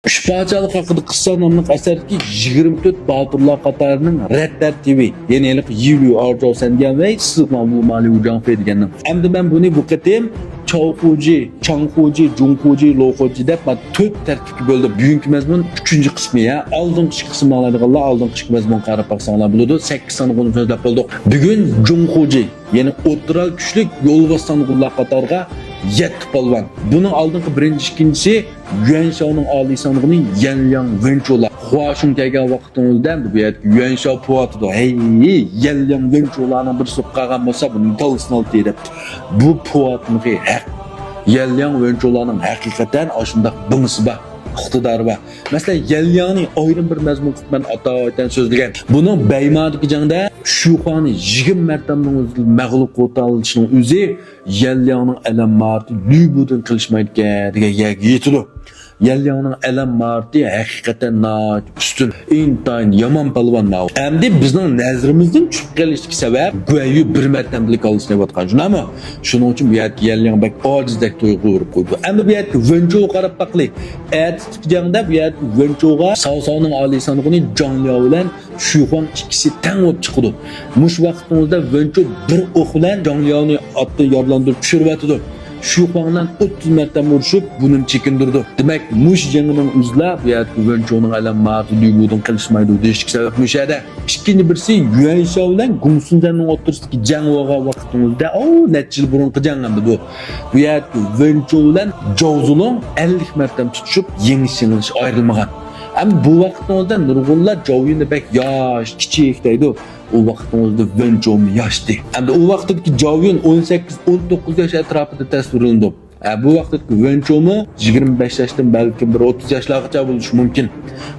Üçbağçalık haqida qissa nomli asardagi 24 Baturlar qatorining rad tartibi, yenilik Yiliu Arjo Sangan va Sima Mali Ujang Fe degandim. Endi men buni bu qatim Chouxuji, Changxuji, Zhongxuji, Loxuji deb 4 tartibga bo'ldim. Bugungi mazmun 3-qismi ya. Oldingi qismni oladiganlar oldingi mazmun qarab baqsanglar bo'ladi. 8 sonini so'zlab bo'ldik. Bugun Zhongxuji, ya'ni o'ttiral kuchlik yo'lbossan qullar qatorga 7 polvon. Bunun oldingi birinchi, ikkinchisi Yuan Shaoning oliy sonig'ini Yanliang Wenchular. Huashun kelgan vaqtimizda bu yerda Yuan Shao po'atdi. Hey, Yanliang Wenchularning bir so'qqagan bo'lsa, buni to'lisini olib deb. Bu po'atniki haq. Yanliang Wenchularning haqiqatan ashundaq bunisi bor. İqtidar var. Mesela Yanliang'ni ayrim bir mazmun qilib atoydan so'zlagan. Buni Baymadagi jangda Shuxani 20 martadan mag'lub qilishning o'zi Yanliang'ning alamarti Lübudun qilishmaydigan degan yetidi. Yanliang'ning alamarti haqiqatan üstün, intayin yomon palvon nav. Endi bizning nazarimizdan tushib qolishlik sabab Guayu bir martalik olishni aytgan. Shunami? Shuning uchun bu yerda Yanliang bak ojizdek to'yib qo'ydi. Endi bu yerda Wenchou qarab baqlik. Ertasi jangda bu yerda Wenchouga Saosaoning oliy sonig'ini Zhang Liao bilan Shuxan ikkisi teng bo'lib chiqdi. Mush vaqtimizda Wenchou bir o'q bilan Zhang Liaoni otni yorlantirib tushirib atdi. Shuxandan 30 marta urishib, buni chekindirdi. Demak, mush jangining uzla bu yerda Wenchouning alamati Lübudun qilishmaydi deyishlik sabab mushada. İkinci birisi Yuan Shao bilan Gumsunjanning o'rtasidagi jang bo'lgan vaqtimizda, necha yil burungi jang hamda bu. Bu yerda Wenchou bilan Zhou Zulong 50 marta tutishib, yengish ayrilmagan. Ama bu vaqtimizda nurg'unlar Zhou'ni bek yosh, kichik deydi. O vaqtimizda Wenchou yoshdi. Hamda o vaqtdagi Zhou 18-19 yosh atrofida tasvirlandi. Bu vaqtdagi Wenchou 25 yoshdan balki bir 30 yoshlargacha bo'lishi mumkin.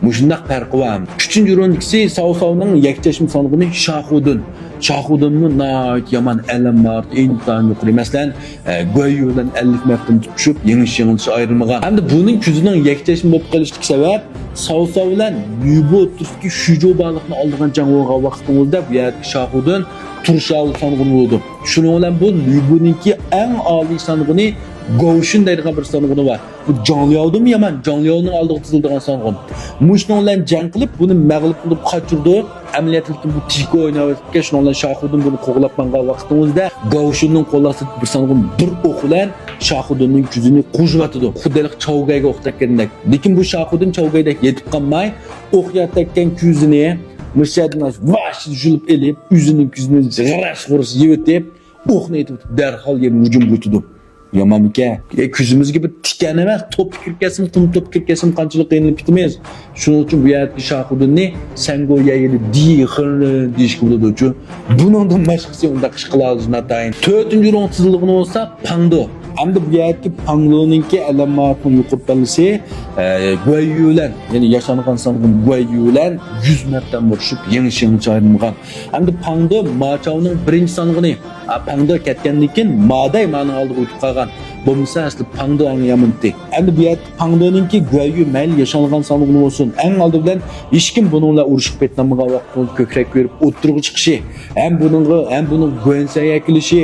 Mushundaq farqi bor. 3-rundagisi Saosaoning yakchashim sonig'ini Shahudun. Shahudunni nayt yaman alamlar intan yuqori. Masalan, Guayu bilan 50 marta tutishib, yengish ayrilmagan. Hamda buning kuzining yakchashim bo'lib qolishlik sabab Saosao bilan Lübu o'rtasidagi Shuzhou baliqni oldigan jang bo'lgan vaqtimizda bu yerda Shahudun Turshao sonig'ini bo'ldi. Shuning bilan bu Lübu'ninki eng oliy sonig'ini Goushun deydigan bir sonig'ini bor. Bu Zhang Liao'dimi yaman? Zhang Liaoning oldiga tizildigan sonig'im. Mushning bilan jang qilib, buni mag'lub qilib qochirdi. Amaliyotlikda bu tiko o'ynayotgan shundan bilan Shahudun buni qo'g'lab qolgan vaqtimizda Goushunning qo'llasi bir sonig'im bir o'q bilan Shahudunning yuzini qo'zg'atdi. Xuddilik Chaogayga o'q tekkandak. Lekin bu Shahudun Chaogayga yetib qolmay, o'q yatakkan yuzini Müşahidimiz vaş düşülüp elip, yüzünün g'arash yetib, o'qni etib darhol yerga hujum qildi. Yaman aka, ko'zimiz gibi tikan emas, top kirkasim, top kirkasim qanchalik qiynalib ketamiz. Shuning uchun bu yerda Shahudunni Sango yayili deyishga bo'ladi uchun buningdan boshqasi unda qish qiladi natayin. 4-rund tizilligini olsa Pangdo. Hamda bu yerda Pangdo'ninki alamatning yuqori pallisi Guayu bilan, ya'ni yashangan sonig'im Guayu bilan 100 marta urishib, yengish ayrilmagan. Hamda Pangdo Ma Chaoning birinchi sonig'ini Pangdo ketgandan keyin Maday ma'ni oldiga o'tib qolgan. Bo'lmasa asli Pangdo eng yamanti. Endi bu yerda Pangdo'ninki Guayu mayli yashangan sonig'ini bo'lsin. Eng oldi bilan hech kim buningla urushib ketmagan vaqtda ko'krak berib o'tirib chiqishi, ham buning Guansaga kelishi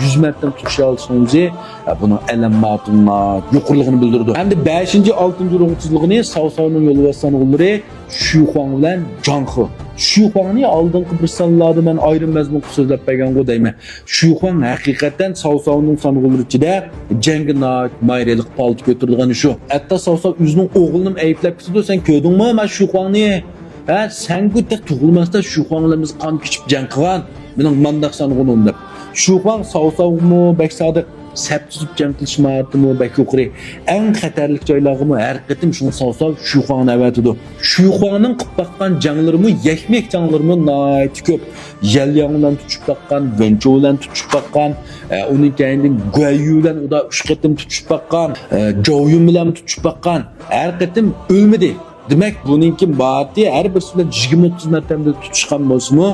100 marta tutish olishimizi buni alamatini yuqorligini bildirdi. Endi 5-6-rund tizligini Saosaoning yo'lboshçilari Shuxan bilan Zhanghe. Shuxanni oldingi bir sonlarda men ayrim mazmun so'zlab bergan-ku deyman. Shuxan haqiqatan Saosaoning sonig'lari ichida jangga mayrelik palti ko'tarilgan shu. Hatto Saosao o'zining o'g'lini ayblab ketdi. Sen ko'rdingmi men Shuxanni? Sen go'dak tug'ilmasdan Shuxanlarimiz qon kechib jang qilgan. Mening mandaq sonig'im deb. Shuxan Saosao'mi Baksadiq sap tuzib jang qilishmadimi bak yuqori. Eng xatarli joylarimi har qatim shuni Saosao Shuxanni avatidi. Shuxanning qilib baqqan janglarimi, yakmek janglarimi nayt ko'p. Yanliang bilan tutishib baqqan, Wenchou bilan tutishib baqqan, uning keyindan Guayu bilan uda 3 qatim tutishib baqqan, Zhou bilan tutishib baqqan. Har qatim o'lmadi. Demak, buningki bati har birisi bilan 20-30 marta tutishgan bo'lsa-mu,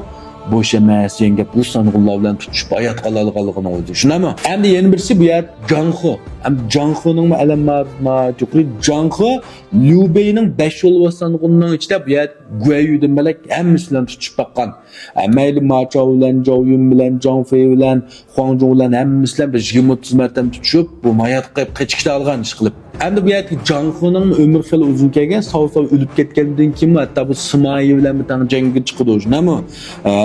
boş emas, yengep bu sanğullar bilen tutuşup hayat qalalıqalıqını oldu. Şunami? Endi yeni birisi bu yer Canxo. Hem Canxo'nun mu alamma yuqori Canxo Liu Bei'nin 5 yol sanğunun içinde bu yer Guiyu'dan belek hemmisi bilen tutuşup baqqan. Mayli Ma Chao bilen, Zhao Yun bilen, Zhang Fei bilen, Huang Zhong bilen hemmisi bilen 20-30 martam tutuşup bu mayat qilib qechikda algan ish qilib. Endi bu yerda Canxo'nun ömür xili uzun kelgan, sov-sov o'lib ketgandan keyin hatta bu Simoyi bilan bir tane jangga chiqdi o'shnami?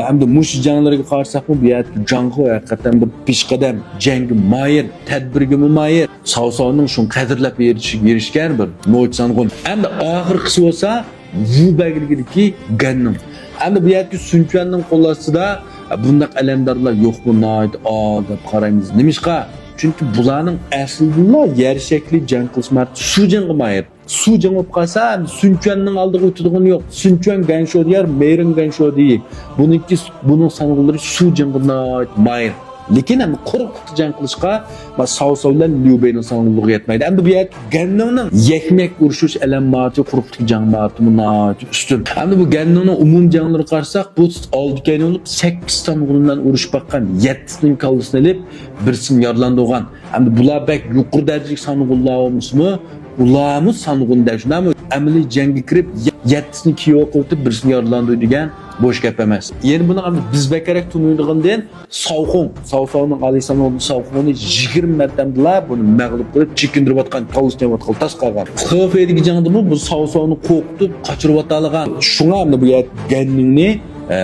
Endi mush janglarga qarasaqmi bu yerda Canxo haqiqatan bir peshqadam, jangga moyil, tadbirga moyil, sov-sovning shun qadrlab erishgan bir mo'jizagon. Endi oxirgisi bo'lsa Wu Bagligidagi Gannim. Endi bu yerda Sunchuanning qo'llasida bunday alamdorlar yo'qmi? Deb qaraymiz. Nimishqa? Çünkü bularning aslida yer shakli jang qilishmadi. Su jangga mayir. Su jang bo'lib qolsa, Sunchuanning oldiga o'tadigan yo'q. Sunchuan Gansho deyar, Meyrin Gansho deydi. Buning sanğulları su jangga mayir. Lekin ham quruq jang qilishga va sov-sovlar Liu Bei'ning sanğulluğu yetmaydi. Endi bu yer Gannimning yakmak urushish alamati quruqlik jang martımına üstün. Endi bu Gannimning umum janglari qarsak, bu oldi kelgan olib 8 sanğulundan urush baqqan, 7'sinin kallasini ilib, birisini yarlandı olgan. Endi bular bek yuqori darajalik sanğullar olmasmi? Ularımız sanğunda shunami? Amaliy jangga kirib 7'sini kiyo qilib, birisini yarlandı degan boş gap emas. Yeni buni biz bekerek tunuydigandan Savxonning Alisano'nun Savxonni 20 martamdilar buni mag'lub qilib chekindirib atgan, qavuslayotgan, tas qolgan. Xofeydiga jangda bu Savxonni qo'rqitib qochirib atalagan. Shunga endi bu yer Ganningni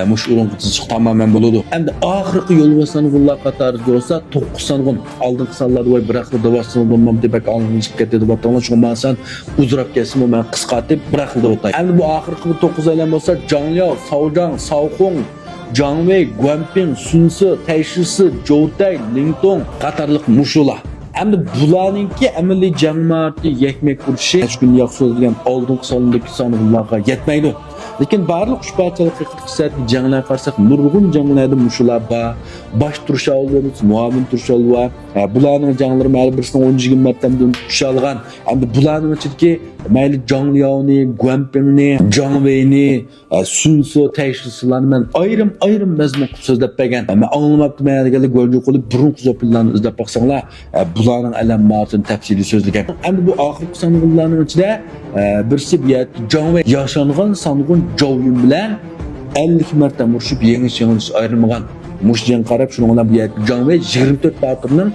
mush urunqisiz tamamen bo'ladi. Endi oxirgi yo'l sanğullar qatorida bo'lsa 9 sanğun oldingi sonlarda voy biraqli davasini bo'lmam deb aqalimiz ketdi deb atagan. Shunga men uzrab kelsin, men qisqartib biraqli deb atay. Endi bu oxirgi 9 aylan bo'lsa Zhang Liao, Saojang, Saohong, Zhang Wei, Guanping, Sun Ce, Taishi Ce, Zhou Tai, Ling Tong qatorliq mushular. Endi bularninki amaliy jang marti yakmak urishi hech kun yaxshi degan oldingi sondagi sanğullarga yetmaydi. Lekin barliq ushbachalik iqtisodiy janglar qarsak, nurg'un janglarda mushular bor. Bosh turshavlimiz, muavin turshavlar. Bularning janglari har birisining 10-20 martadan tusha olgan. Endi bularning ichidagi mayli Zhang Liao'ni, Guanpingni, Zhang Wei'ni, Sun Ce, Taishi Ce'larni men ayrim mazmun qilib so'zlab bergan. Men anglamabdim deganlar go'lga qo'yib burun qizopillarni izlab baqsanglar, bularning alamatini tafsiliy so'zlagan. Endi bu oxirgi sanğullarning ichida birisi bu yerda Zhang Wei yashangan sanğun Zhao Yun bilan 50 marta urishib yengish ayrilmagan. Mushjang qarab shuni bilan bu yerda Zhang Wei 24 batirning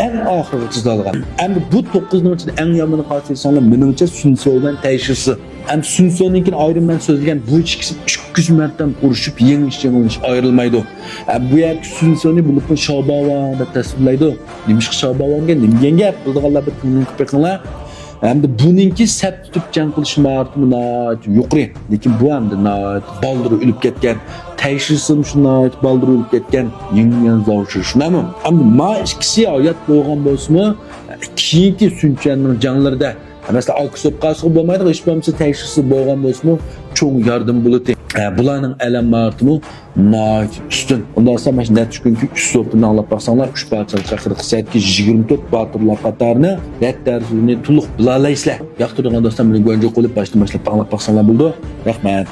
eng oxirgi tuzalgan. Endi bu 9ning ichida eng yomon xosiyatlar menimcha Sun Ce bilan Taishi Ce. Endi Sun Ce'ninkin ayrimdan so'zlagan bu ikkisi 300 marta urishib yengish ayrilmaydi. Bu yerda Sun Ce'ni bulib Shaobawan deb tasvirlaydi. Nimishqa Shaobawanga nima gap qildiganlar bir kunni qilinglar. Endi buninki sap tutib jang qilish martimi yuqori. Lekin bu hamda baldir o'lib ketgan. Taishi Ce shunday baldir o'lib ketgan. Yingyan Zhao shunami? Endi ma ikkisi oyat bo'lgan bo'lsa-mu, keyingi Sunchuanning janglarida mesela Aksop qarshi bo'lmaydi, hech bo'lmasa Taishi Ce bo'lgan bo'lsa-mu, cho'ng yardım bo'ladi. Bularning alamatimi üstün. Ondan sonra ben net günkü üslubunu anlap baksanlar, 3 parçalı çakırı kısayetki 24 batırlar qatarını net dersini tuluk bilalayıslar. Yaktırdıqan dostlar beni gönce qolib başlayıp anlap baksanlar buldu. Rahmet.